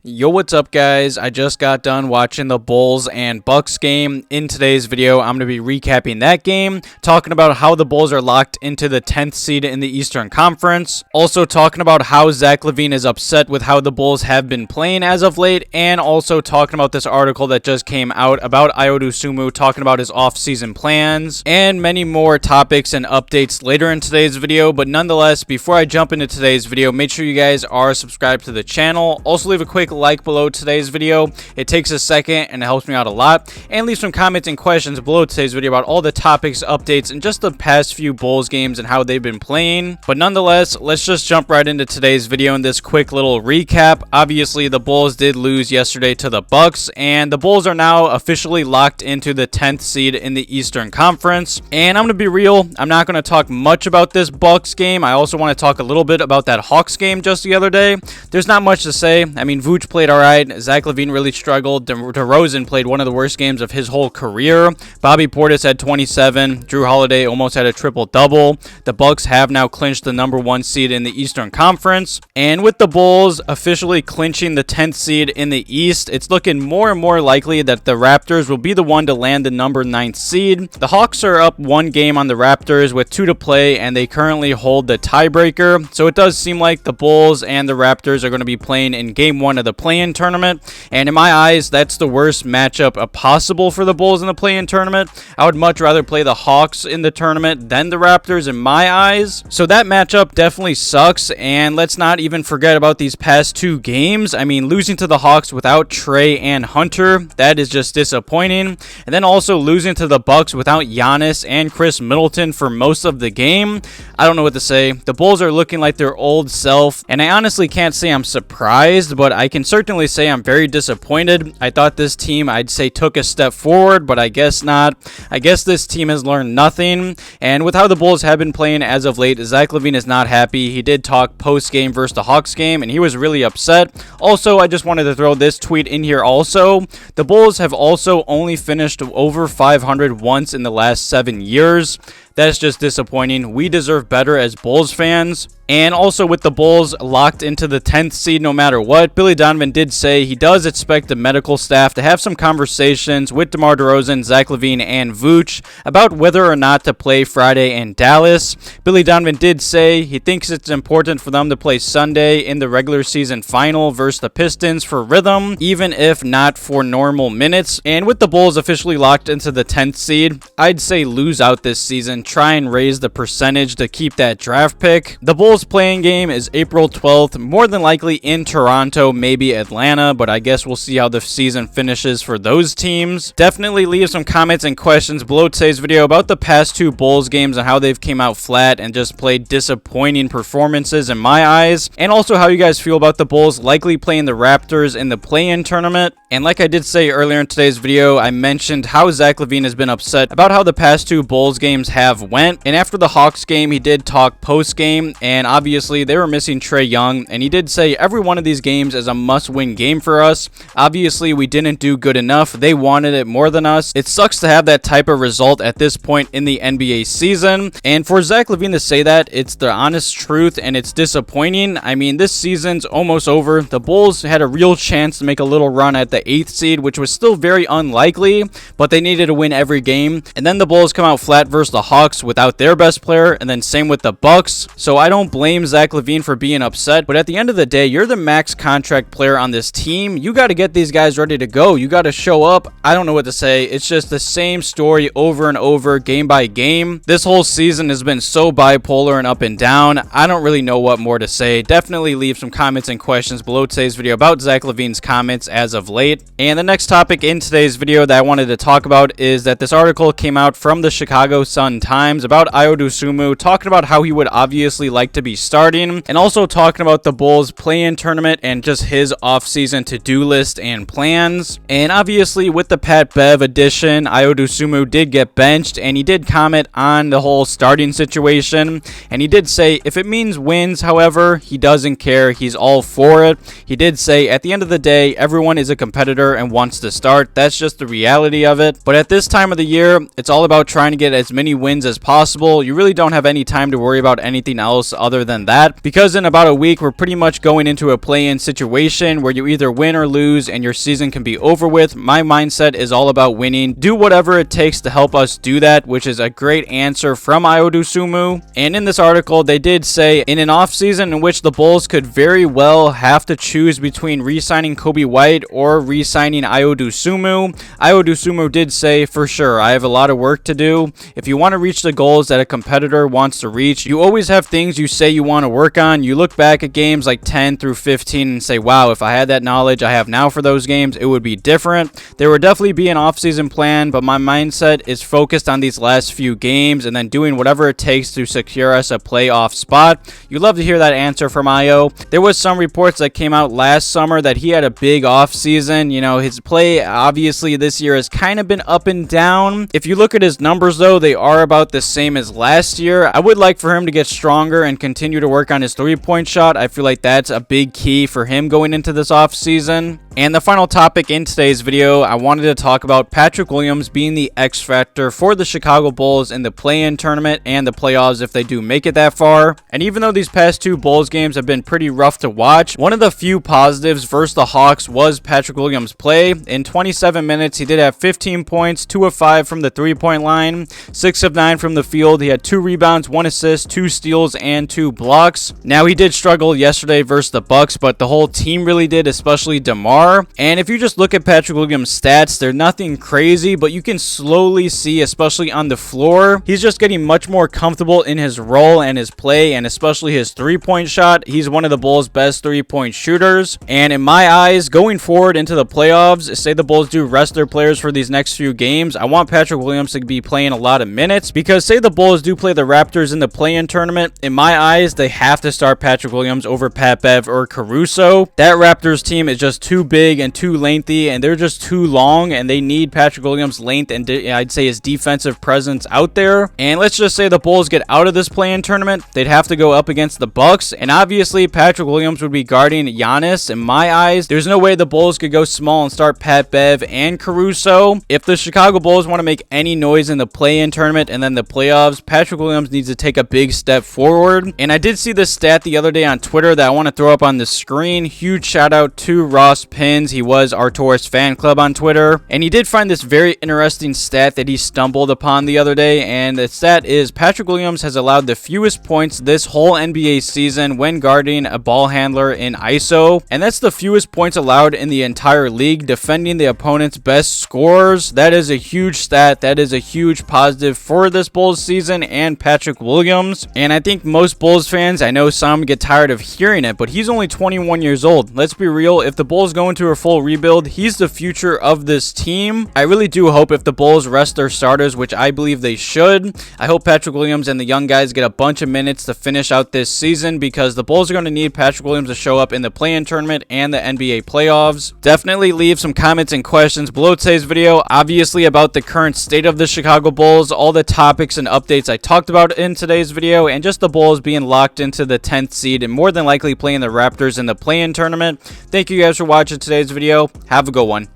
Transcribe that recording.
Yo, what's up, guys? I just got done watching the Bulls and Bucks game. In today's video, I'm going to be recapping that game, talking about how the Bulls are locked into the 10th seed in the Eastern Conference, also talking about how Zach LaVine is upset with how the Bulls have been playing as of late, and also talking about this article that just came out about Ayo Dosunmu, talking about his off-season plans, and many more topics and updates later in today's video. But nonetheless, before I jump into today's video, make sure you guys are subscribed to the channel. Also, leave a quick like below today's video. It takes a second and it helps me out a lot. And leave some comments and questions below today's video about all the topics, updates, and just the past few Bulls games and how they've been playing. But nonetheless, let's just jump right into today's video in this quick little recap. Obviously, the Bulls did lose yesterday to the Bucks, and the Bulls are now officially locked into the 10th seed in the Eastern Conference. And I'm going to be real, I'm not going to talk much about this Bucks game. I also want to talk a little bit about that Hawks game just the other day. There's not much to say. I mean, Vooch played alright. Zach LaVine really struggled. DeRozan played one of the worst games of his whole career. Bobby Portis had 27. Drew Holiday almost had a triple-double. The Bucks have now clinched the #1 seed in the Eastern Conference. And with the Bulls officially clinching the 10th seed in the East, it's looking more and more likely that the Raptors will be the one to land the #9 seed. The Hawks are up one game on the Raptors with 2 to play, and they currently hold the tiebreaker. So it does seem like the Bulls and the Raptors are going to be playing in Game 1 of the play-in tournament, and in my eyes, that's the worst matchup possible for the Bulls in the play-in tournament. I would much rather play the Hawks in the tournament than the Raptors in my eyes. So that matchup definitely sucks, and let's not even forget about these past 2 games. I mean, losing to the Hawks without Trey and Hunter, that is just disappointing. And then also losing to the Bucks without Giannis and Chris Middleton for most of the game. I don't know what to say. The Bulls are looking like their old self, and I honestly can't say I'm surprised, but I can certainly say I'm very disappointed. I thought this team, I'd say, took a step forward, but I guess not. I guess this team has learned nothing, and with how the Bulls have been playing as of late, Zach LaVine is not happy. He did talk post-game versus the Hawks game, and he was really upset. Also, I just wanted to throw this tweet in here also. The Bulls have also only finished over 500 once in the last 7 years. That's just disappointing. We deserve better as Bulls fans. And also with the Bulls locked into the 10th seed no matter what, Billy Donovan did say he does expect the medical staff to have some conversations with DeMar DeRozan, Zach LaVine, and Vooch about whether or not to play Friday in Dallas. Billy Donovan did say he thinks it's important for them to play Sunday in the regular season final versus the Pistons for rhythm, even if not for normal minutes. And with the Bulls officially locked into the 10th seed, I'd say lose out this season. Try and raise the percentage to keep that draft pick. The Bulls playing game is April 12th, more than likely in Toronto, maybe Atlanta, but I guess we'll see how the season finishes for those teams. Definitely leave some comments and questions below today's video about the past 2 Bulls games and how they've came out flat and just played disappointing performances in my eyes, and also how you guys feel about the Bulls likely playing the Raptors in the play-in tournament. And like I did say earlier in today's video, I mentioned how Zach LaVine has been upset about how the past 2 Bulls games have went, and after the Hawks game, he did talk post-game, and obviously they were missing Trey Young, and he did say every one of these games is a must-win game for us. Obviously, we didn't do good enough. They wanted it more than us. It sucks to have that type of result at this point in the NBA season, and for Zach LaVine to say that, it's the honest truth, and it's disappointing. I mean, this season's almost over. The Bulls had a real chance to make a little run at the 8th seed, which was still very unlikely, but they needed to win every game, and then the Bulls come out flat versus the Hawks without their best player, and then same with the Bucks. So I don't blame Zach LaVine for being upset, but at the end of the day, you're the max contract player on this team. You got to get these guys ready to go. You got to show up. I don't know what to say. It's just the same story over and over, game by game. This whole season has been so bipolar and up and down. I don't really know what more to say. Definitely leave some comments and questions below today's video about Zach LaVine's comments as of late. And the next topic in today's video that I wanted to talk about is that this article came out from the Chicago Sun-Times about Ayo Dosunmu, talking about how he would obviously like to be starting, and also talking about the Bulls play-in tournament and just his off-season to-do list and plans. And obviously with the Pat Bev edition, Ayo Dosunmu did get benched, and he did comment on the whole starting situation, and he did say if it means wins, however, he doesn't care. He's all for it. He did say at the end of the day, everyone is a competitor and wants to start. That's just the reality of it. But at this time of the year, it's all about trying to get as many wins wins as possible. You really don't have any time to worry about anything else other than that, because in about a week we're pretty much going into a play-in situation where you either win or lose and your season can be over with. My mindset is all about winning. Do whatever it takes to help us do that, which is a great answer from Ayo Dosunmu. And in this article, they did say in an offseason in which the Bulls could very well have to choose between re-signing Coby White or re-signing Ayo Dosunmu. Ayo Dosunmu did say, for sure, I have a lot of work to do. If you want to reach the goals that a competitor wants to reach, you always have things you say you want to work on. You look back at games like 10 through 15 and say, wow, if I had that knowledge I have now for those games, it would be different. There would definitely be an offseason plan, but my mindset is focused on these last few games and then doing whatever it takes to secure us a playoff spot. You love to hear that answer from Ayo. There was some reports that came out last summer that he had a big offseason. You know, his play obviously this year has kind of been up and down. If you look at his numbers though, they are about the same as last year. I would like for him to get stronger and continue to work on his three-point shot. I feel like that's a big key for him going into this offseason. And the final topic in today's video, I wanted to talk about Patrick Williams being the X factor for the Chicago Bulls in the play-in tournament and the playoffs if they do make it that far. And even though these past two Bulls games have been pretty rough to watch, one of the few positives versus the Hawks was Patrick Williams' play. In 27 minutes, he did have 15 points, 2 of 5 from the three-point line, 6 of 9 from the field. He had 2 rebounds, 1 assist, 2 steals, and 2 blocks. Now, he did struggle yesterday versus the Bucks, but the whole team really did, especially DeMar. And if you just look at Patrick Williams' stats, they're nothing crazy, but you can slowly see, especially on the floor, he's just getting much more comfortable in his role and his play, and especially his three-point shot. He's one of the Bulls' best three-point shooters. And in my eyes, going forward into the playoffs, say the Bulls do rest their players for these next few games, I want Patrick Williams to be playing a lot of minutes, because say the Bulls do play the Raptors in the play-in tournament, in my eyes, they have to start Patrick Williams over Pat Bev or Caruso. That Raptors team is just too big and too lengthy, and they're just too long, and they need Patrick Williams' length and I'd say his defensive presence out there. And let's just say the Bulls get out of this play-in tournament, they'd have to go up against the Bucks, and obviously Patrick Williams would be guarding Giannis. In my eyes, there's no way the Bulls could go small and start Pat Bev and Caruso. If the Chicago Bulls want to make any noise in the play-in tournament and then the playoffs, Patrick Williams needs to take a big step forward. And I did see this stat the other day on Twitter that I want to throw up on the screen. Huge shout out to Ross Pins. He was our Taurus fan club on Twitter, and he did find this very interesting stat that he stumbled upon the other day, and the stat is Patrick Williams has allowed the fewest points this whole NBA season when guarding a ball handler in ISO, and that's the fewest points allowed in the entire league, defending the opponent's best scorers. That is a huge stat. That is a huge positive for this Bulls season and Patrick Williams. And I think most Bulls fans, I know some get tired of hearing it, but he's only 21 years old. Let's be real, if the Bulls go into a full rebuild, he's the future of this team. I really do hope if the Bulls rest their starters, which I believe they should, I hope Patrick Williams and the young guys get a bunch of minutes to finish out this season, because the Bulls are going to need Patrick Williams to show up in the play-in tournament and the NBA playoffs. Definitely leave some comments and questions below today's video, obviously about the current state of the Chicago Bulls, all the topics and updates I talked about in today's video, and just the Bulls being locked into the 10th seed and more than likely playing the Raptors in the play-in tournament. Thank you guys for watching today's video. Have a good one.